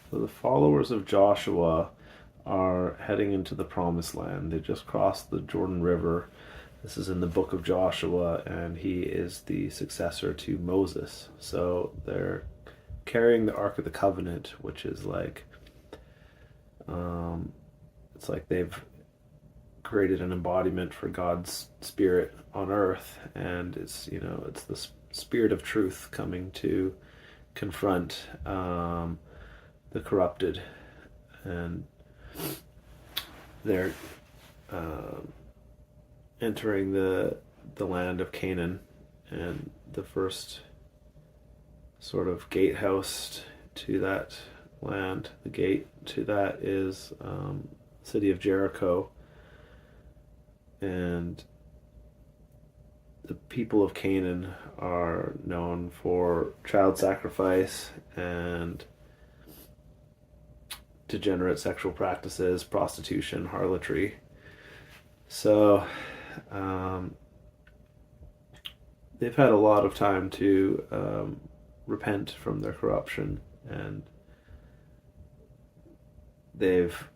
So the followers of Joshua are heading into the promised land. They just crossed the Jordan River. This is in the book of Joshua, and he is the successor to Moses. So they're carrying the Ark of the Covenant, which is like, it's like they've created an embodiment for God's spirit on earth, and it's the spirit of truth coming to confront the corrupted, and they're entering the land of Canaan, and the first sort of gatehouse to that land, the gate to that is the city of Jericho, and the people of Canaan are known for child sacrifice and degenerate sexual practices, prostitution, harlotry. So they've had a lot of time to repent from their corruption, and they've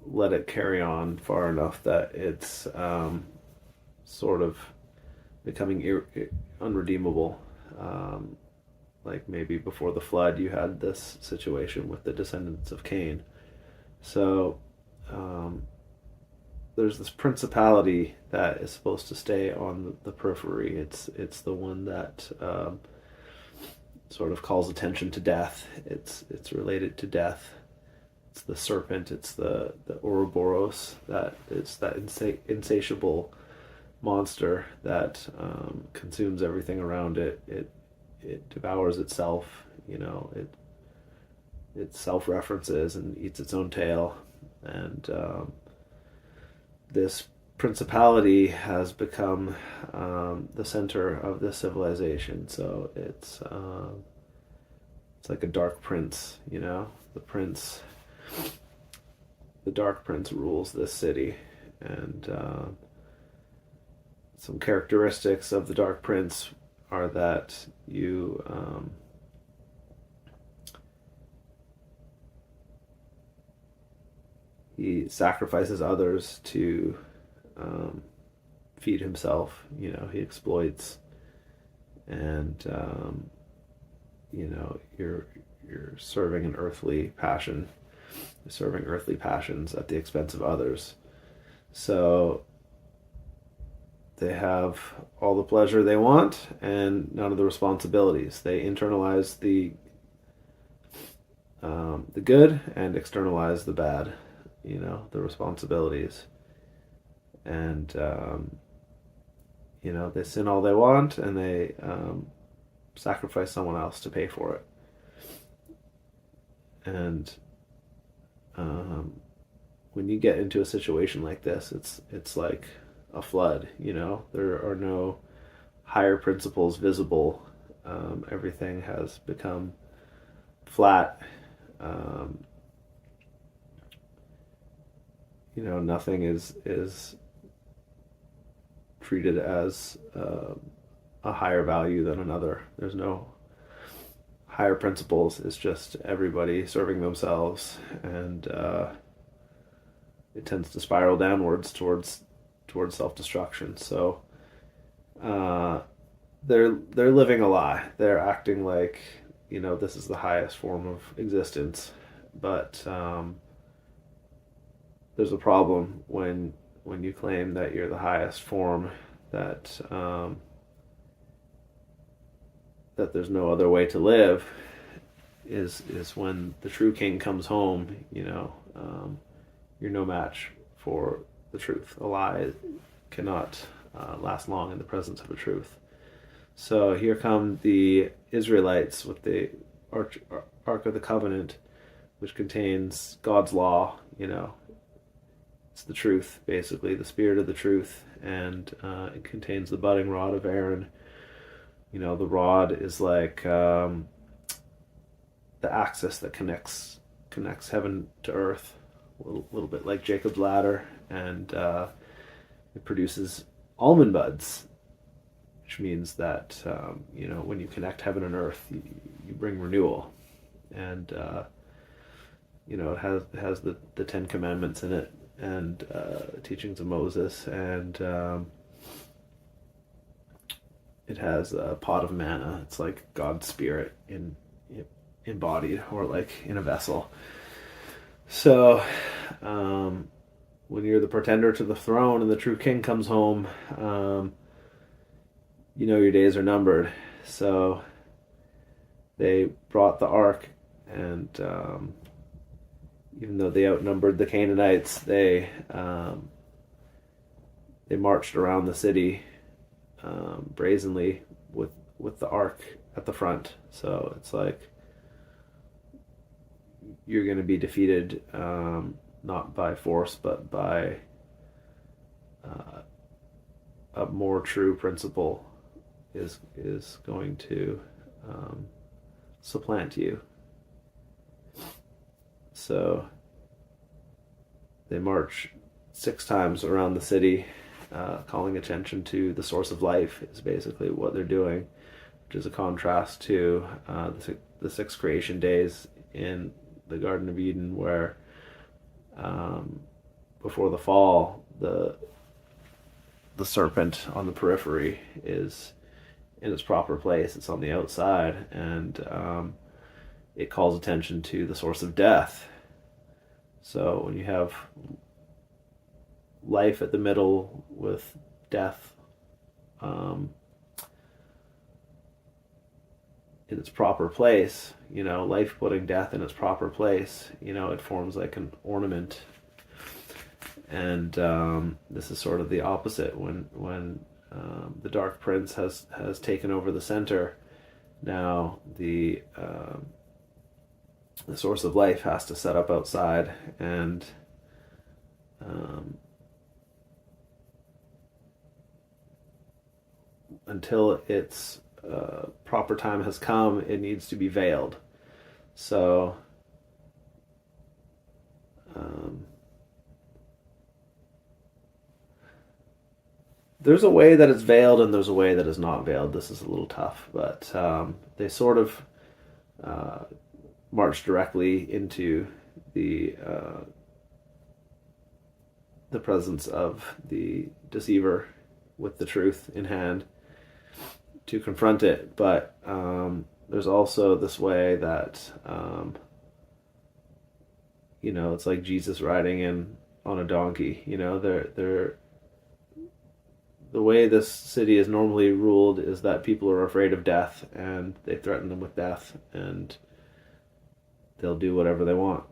let it carry on far enough that it's sort of becoming unredeemable. Like maybe before the flood, you had this situation with the descendants of Cain. So there's this principality that is supposed to stay on the periphery. It's the one that sort of calls attention to death. It's related to death. It's the serpent. It's the Ouroboros. That it's that insatiable monster that consumes everything around it. It devours itself. It self-references and eats its own tail, and this principality has become the center of this civilization. So it's like a dark prince. The dark prince rules this city, and some characteristics of the dark prince are that he sacrifices others to feed himself. He exploits, and you're serving an earthly passion. You're serving earthly passions at the expense of others. So they have all the pleasure they want and none of the responsibilities. They internalize the good and externalize the bad, the responsibilities. And, they sin all they want, and they sacrifice someone else to pay for it. And when you get into a situation like this, it's like a flood. There are no higher principles visible. Everything has become flat. Nothing is treated as a higher value than another. There's no higher principles. It's just everybody serving themselves, and it tends to spiral downwards towards self-destruction. So they're living a lie. They're acting like this is the highest form of existence, but there's a problem when you claim that you're the highest form, that that there's no other way to live. Is when the true king comes home. You're no match for the truth. A lie cannot last long in the presence of a truth. So here come the Israelites with the Ark of the Covenant, which contains God's law. It's the truth, basically, the spirit of the truth, and it contains the budding rod of Aaron. The rod is like the axis that connects heaven to earth, a little bit like Jacob's ladder, and it produces almond buds, which means that when you connect heaven and earth, you bring renewal, and it has the Ten Commandments in it, and teachings of Moses, and it has a pot of manna. It's like God's spirit embodied, or like in a vessel. So when you're the pretender to the throne and the true king comes home, your days are numbered. So they brought the ark, and even though they outnumbered the Canaanites, they marched around the city brazenly with the ark at the front. So it's like you're going to be defeated, not by force, but by a more true principle is going to supplant you. So they march 6 times around the city, calling attention to the source of life is basically what they're doing, which is a contrast to the 6 creation days in the Garden of Eden, where before the fall, the serpent on the periphery is in its proper place. It's on the outside, and it calls attention to the source of death. So when you have life at the middle with death in its proper place, life putting death in its proper place, it forms like an ornament. And this is sort of the opposite. When the Dark Prince has taken over the center, now the source of life has to set up outside, and until its proper time has come, it needs to be veiled. So there's a way that it's veiled and there's a way that is not veiled. This is a little tough, but they sort of march directly into the presence of the deceiver with the truth in hand to confront it. But there's also this way that it's like Jesus riding in on a donkey. They're the way this city is normally ruled is that people are afraid of death, and they threaten them with death, and they'll do whatever they want.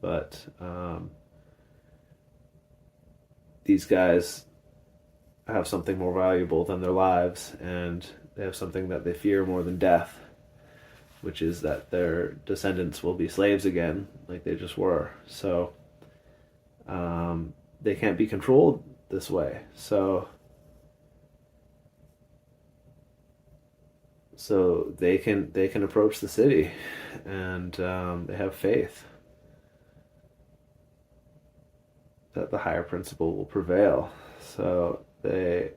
But these guys have something more valuable than their lives, and they have something that they fear more than death, which is that their descendants will be slaves again, like they just were. So they can't be controlled this way. So they can approach the city, and they have faith that the higher principle will prevail. So they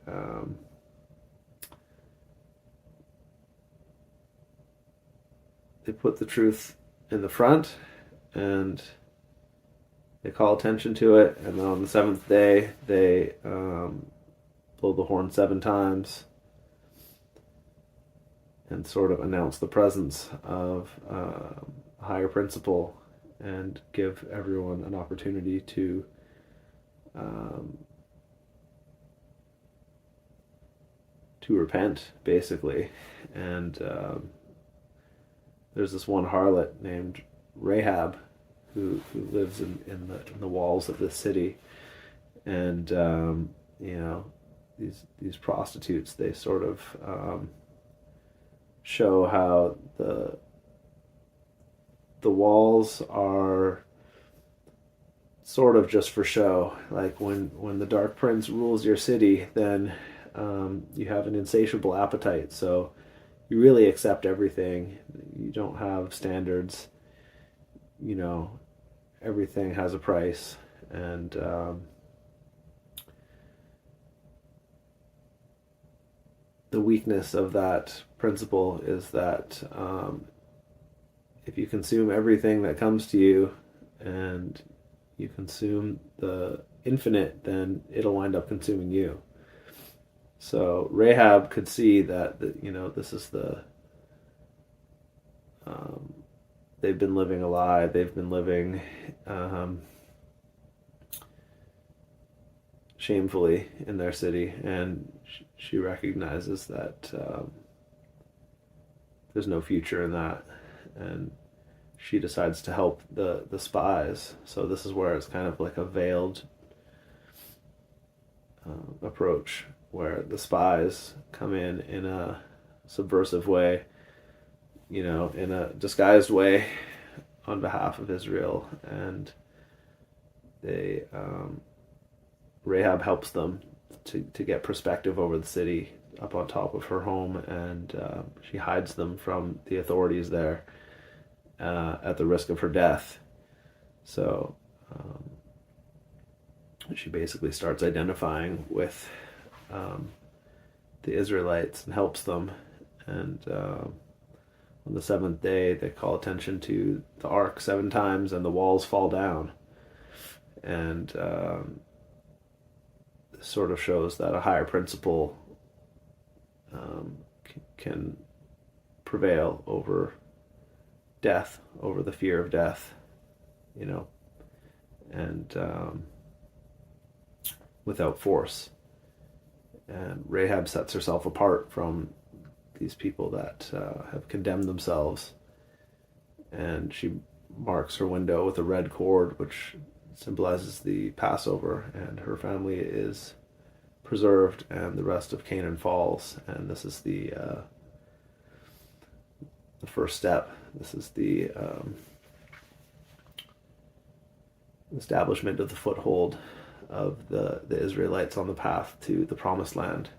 put the truth in the front, and they call attention to it. And then on the 7th day, they blow the horn 7 times and sort of announce the presence of a higher principle, and give everyone an opportunity to repent, basically. And there's this one harlot named Rahab who lives in the walls of this city, and these prostitutes, they sort of show how the walls are sort of just for show. Like when the Dark Prince rules your city, then you have an insatiable appetite, so you really accept everything. You don't have standards. Everything has a price, and the weakness of that principle is that if you consume everything that comes to you, and you consume the infinite, then it'll wind up consuming you. So Rahab could see that, this is they've been living a lie. They've been living shamefully in their city, and she recognizes that there's no future in that, and she decides to help the spies. So this is where it's kind of like a veiled approach, where the spies come in a subversive way, in a disguised way on behalf of Israel, and they Rahab helps them to get perspective over the city up on top of her home, and she hides them from the authorities there at the risk of her death. So she basically starts identifying with the Israelites and helps them. And on the seventh day, they call attention to the ark 7 times, and the walls fall down. And this sort of shows that a higher principle can prevail over death, over the fear of death, and without force. And Rahab sets herself apart from these people that have condemned themselves, and she marks her window with a red cord, which symbolizes the Passover, and her family is preserved, and the rest of Canaan falls. And this is the first step. This is the establishment of the foothold of the Israelites on the path to the Promised Land.